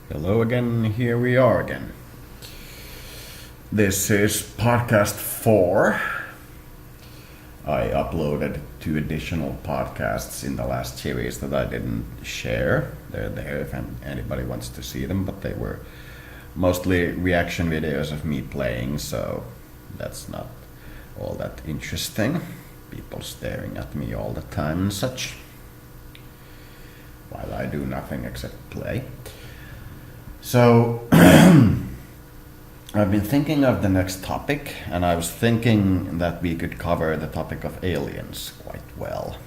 Hello again, here we are again. This is podcast 4. I uploaded 2 additional podcasts in the last series that I didn't share. They're there if anybody wants to see them, but they were mostly reaction videos of me playing, so that's not all that interesting. People staring at me all the time and such, while I do nothing except play. So, I've been thinking of the next topic, and I was thinking that we could cover the topic of aliens quite well.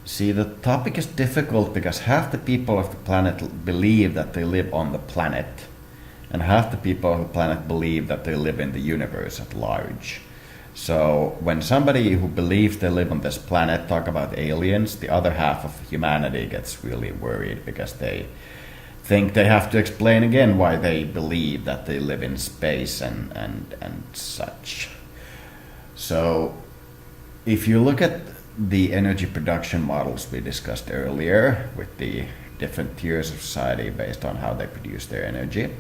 See, the topic is difficult because half the people of the planet believe that they live on the planet, and half the people of the planet believe that they live in the universe at large. So when somebody who believes they live on this planet talk about aliens, the other half of humanity gets really worried because they think they have to explain again why they believe that they live in space and such. So if you look at the energy production models we discussed earlier with the different tiers of society based on how they produce their energy,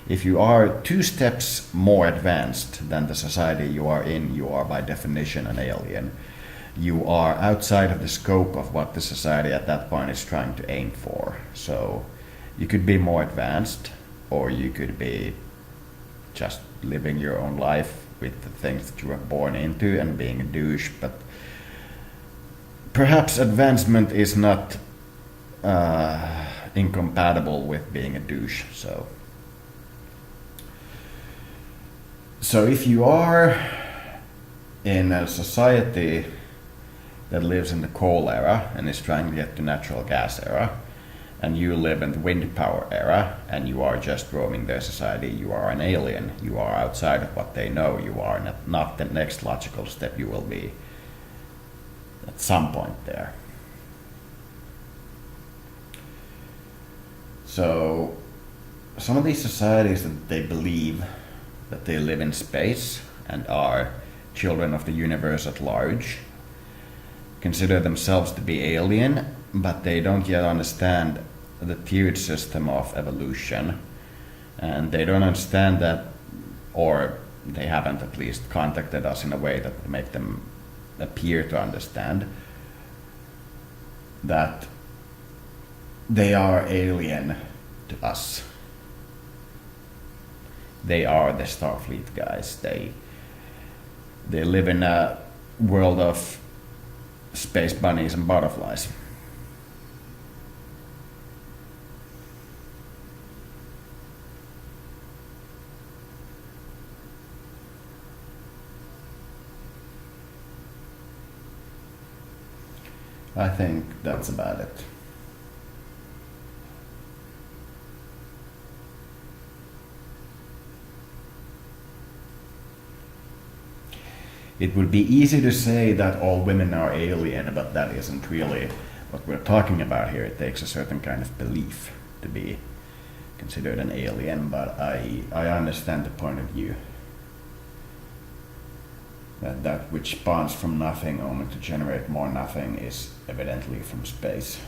if you are 2 steps more advanced than the society you are in, you are by definition an alien. You are outside of the scope of what the society at that point is trying to aim for. So you could be more advanced, or you could be just living your own life with the things that you were born into and being a douche. But perhaps advancement is not incompatible with being a douche. So if you are in a society that lives in the coal era and is trying to get to natural gas era, and you live in the wind power era, and you are just roaming their society, you are an alien. You are outside of what they know. You are not the next logical step. You will be at some point there. So some of these societies that they believe that they live in space and are children of the universe at large consider themselves to be alien, but they don't yet understand the tiered system of evolution, and they don't understand that, or they haven't at least contacted us in a way that would make them appear to understand that they are alien to us. They are the Starfleet guys. They live in a world of space bunnies and butterflies. I think that's about it. It would be easy to say that all women are alien, but that isn't really what we're talking about here. It takes a certain kind of belief to be considered an alien, but I understand the point of view. That which spawns from nothing only to generate more nothing is evidently from space.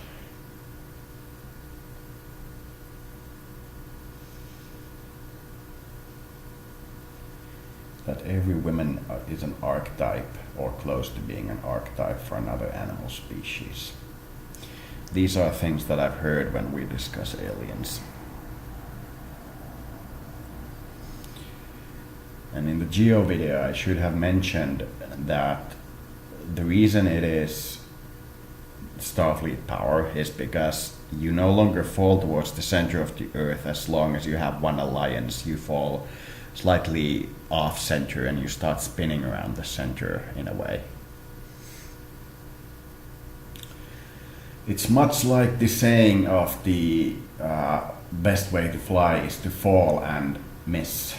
That every woman is an archetype or close to being an archetype for another animal species. These are things that I've heard when we discuss aliens. And in the Geo video I should have mentioned that the reason it is Starfleet power is because you no longer fall towards the center of the Earth as long as you have one alliance. You fall slightly off center and you start spinning around the center in a way. It's much like the saying of the best way to fly is to fall and miss.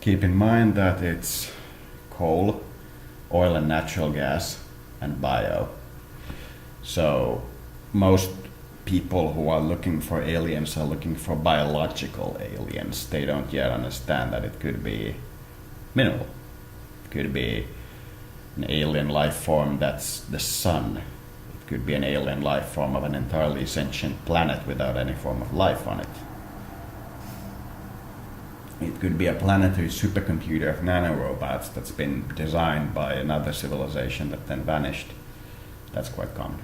keep in mind that it's coal, oil and natural gas, and bio. So most people who are looking for aliens are looking for biological aliens. They don't yet understand that it could be mineral. It could be an alien life form that's the sun. It could be an alien life form of an entirely sentient planet without any form of life on it. It could be a planetary supercomputer of nanorobots that's been designed by another civilization that then vanished. That's quite common.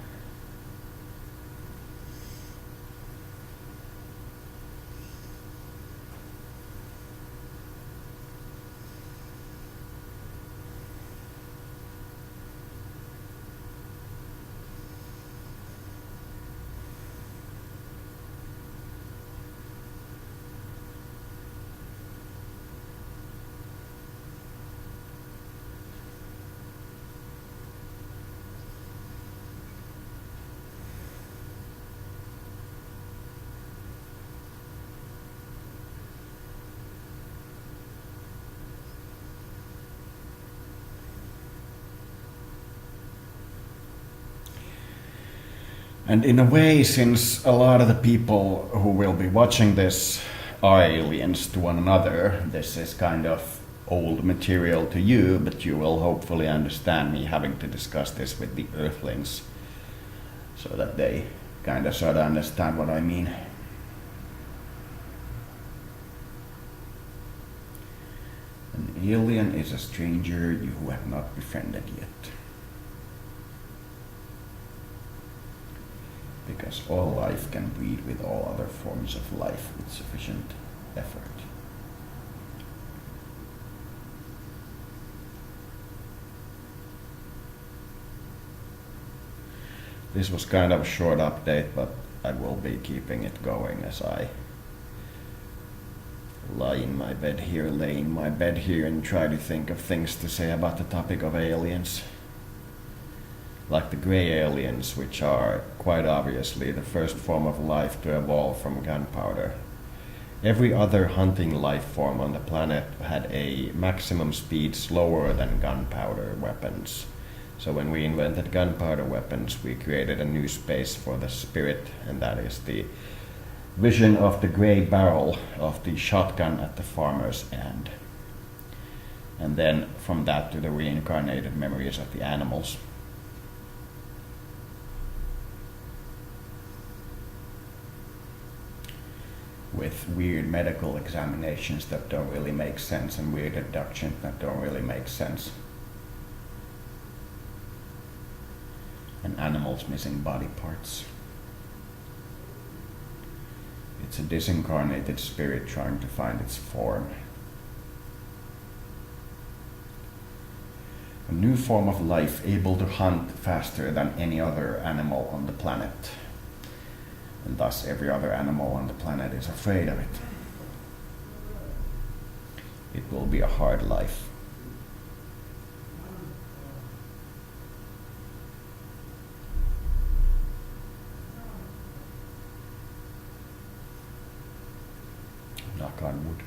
And in a way, since a lot of the people who will be watching this are aliens to one another, this is kind of old material to you, but you will hopefully understand me having to discuss this with the Earthlings so that they kind of sort of understand what I mean. An alien is a stranger you have not befriended yet. Because all life can breed with all other forms of life with sufficient effort. This was kind of a short update, but I will be keeping it going as I lay in my bed here and try to think of things to say about the topic of aliens. Like the grey aliens, which are quite obviously the first form of life to evolve from gunpowder. Every other hunting life form on the planet had a maximum speed slower than gunpowder weapons. So when we invented gunpowder weapons, we created a new space for the spirit, and that is the vision of the grey barrel of the shotgun at the farmer's end. And then from that to the reincarnated memories of the animals. With weird medical examinations that don't really make sense and weird abductions that don't really make sense. And animals missing body parts. It's a disincarnated spirit trying to find its form. A new form of life able to hunt faster than any other animal on the planet. And thus every other animal on the planet is afraid of it. It will be a hard life. Knock on wood.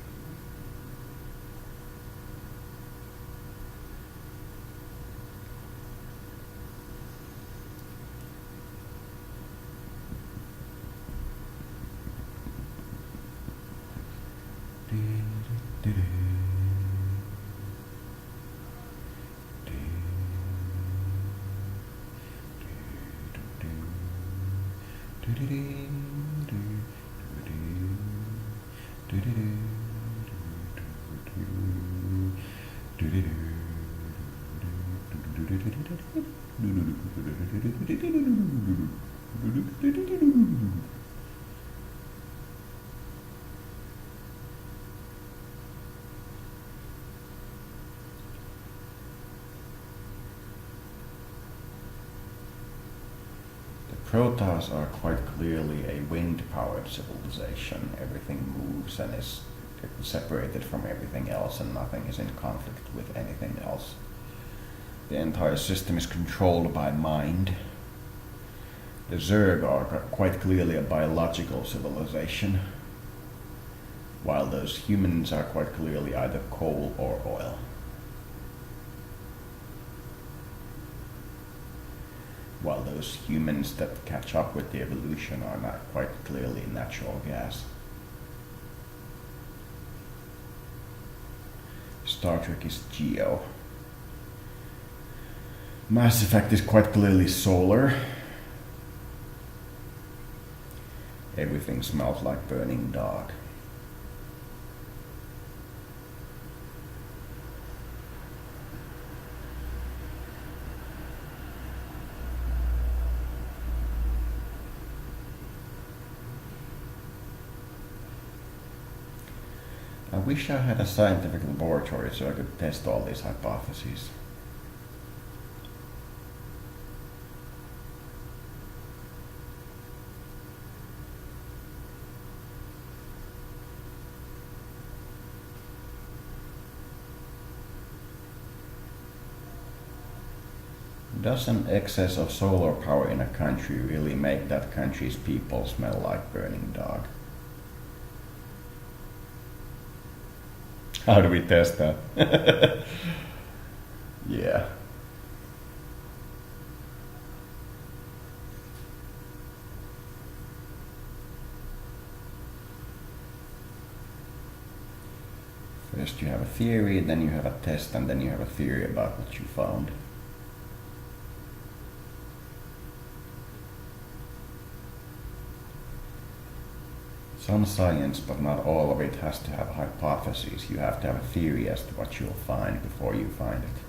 Protoss are quite clearly a wind-powered civilization. Everything moves and is separated from everything else, and nothing is in conflict with anything else. The entire system is controlled by mind. The Zerg are quite clearly a biological civilization. while those humans are quite clearly either coal or oil. While those humans that catch up with the evolution are not quite clearly natural gas. Star Trek is Geo. Mass Effect is quite clearly solar. Everything smells like burning dog. I wish I had a scientific laboratory so I could test all these hypotheses. Does an excess of solar power in a country really make that country's people smell like burning dog? How do we test that? Yeah. First you have a theory, then you have a test, and then you have a theory about what you found. Some science, but not all of it, has to have hypotheses. You have to have a theory as to what you'll find before you find it.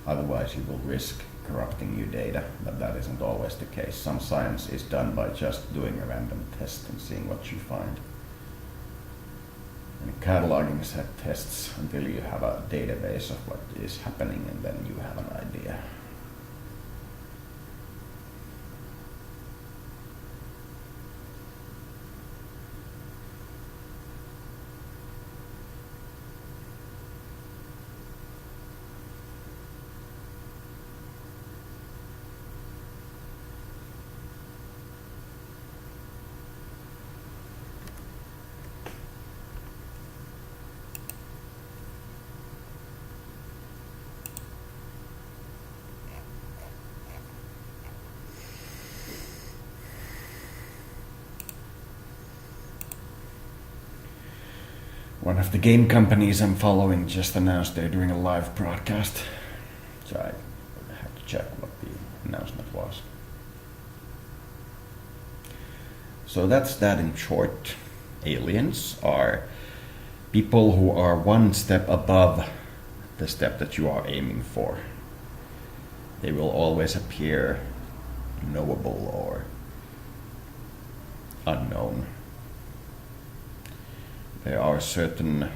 Otherwise you will risk corrupting your data, but that isn't always the case. Some science is done by just doing a random test and seeing what you find. And cataloging set tests until you have a database of what is happening, and then you have an idea. One of the game companies I'm following just announced they're doing a live broadcast. So I had to check what the announcement was. So that's that in short. Aliens are people who are one step above the step that you are aiming for. They will always appear knowable or unknown. There are certain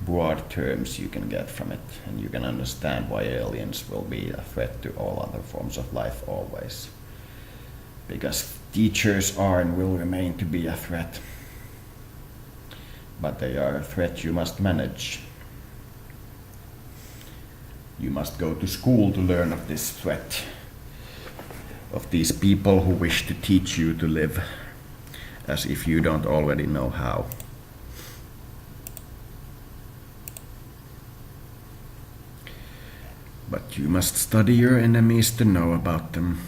broad terms you can get from it, and you can understand why aliens will be a threat to all other forms of life always. Because teachers are and will remain to be a threat. But they are a threat you must manage. You must go to school to learn of this threat, of these people who wish to teach you to live as if you don't already know how. But you must study your enemies to know about them.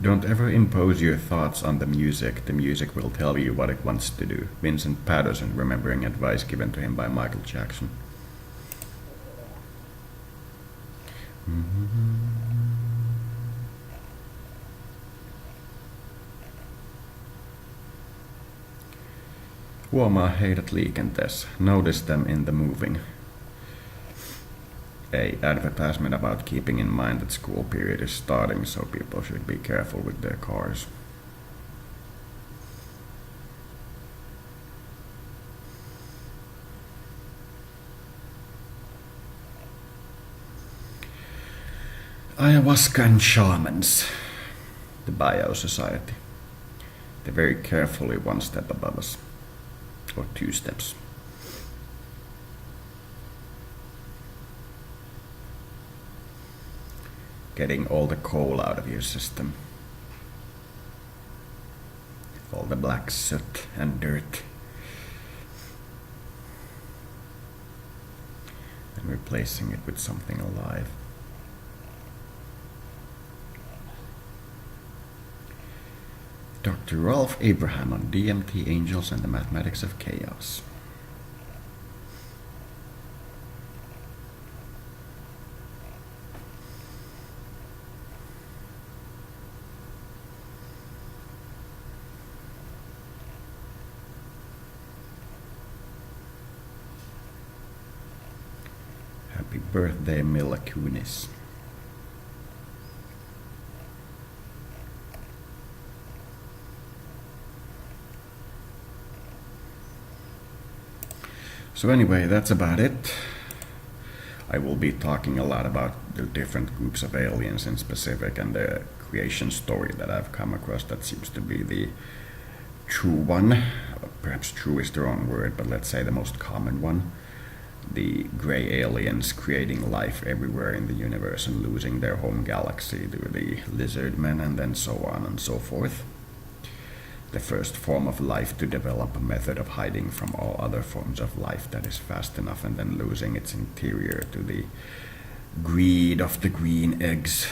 Don't ever impose your thoughts on the music. The music will tell you what it wants to do. Vincent Patterson, remembering advice given to him by Michael Jackson. Huomaa heidät liikenteessä. Notice them in the moving. A advertisement about keeping in mind that school period is starting, so people should be careful with their cars. Ayahuasca and shamans. The Bio Society. They're very carefully one step above us. Or 2 steps. Getting all the coal out of your system. All the black soot and dirt. And replacing it with something alive. Dr. Ralph Abraham on DMT, Angels, and the Mathematics of Chaos. Happy birthday, Mila Kunis. So anyway, that's about it. I will be talking a lot about the different groups of aliens in specific and the creation story that I've come across that seems to be the true one. Perhaps true is the wrong word, but let's say the most common one. The gray aliens creating life everywhere in the universe and losing their home galaxy to the lizard men and then so on and so forth. The first form of life to develop a method of hiding from all other forms of life that is fast enough and then losing its interior to the greed of the green eggs.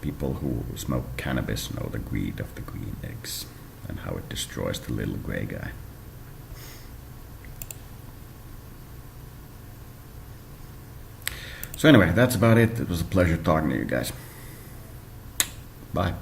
People who smoke cannabis know the greed of the green eggs and how it destroys the little gray guy. So anyway, that's about it. It was a pleasure talking to you guys. Bye.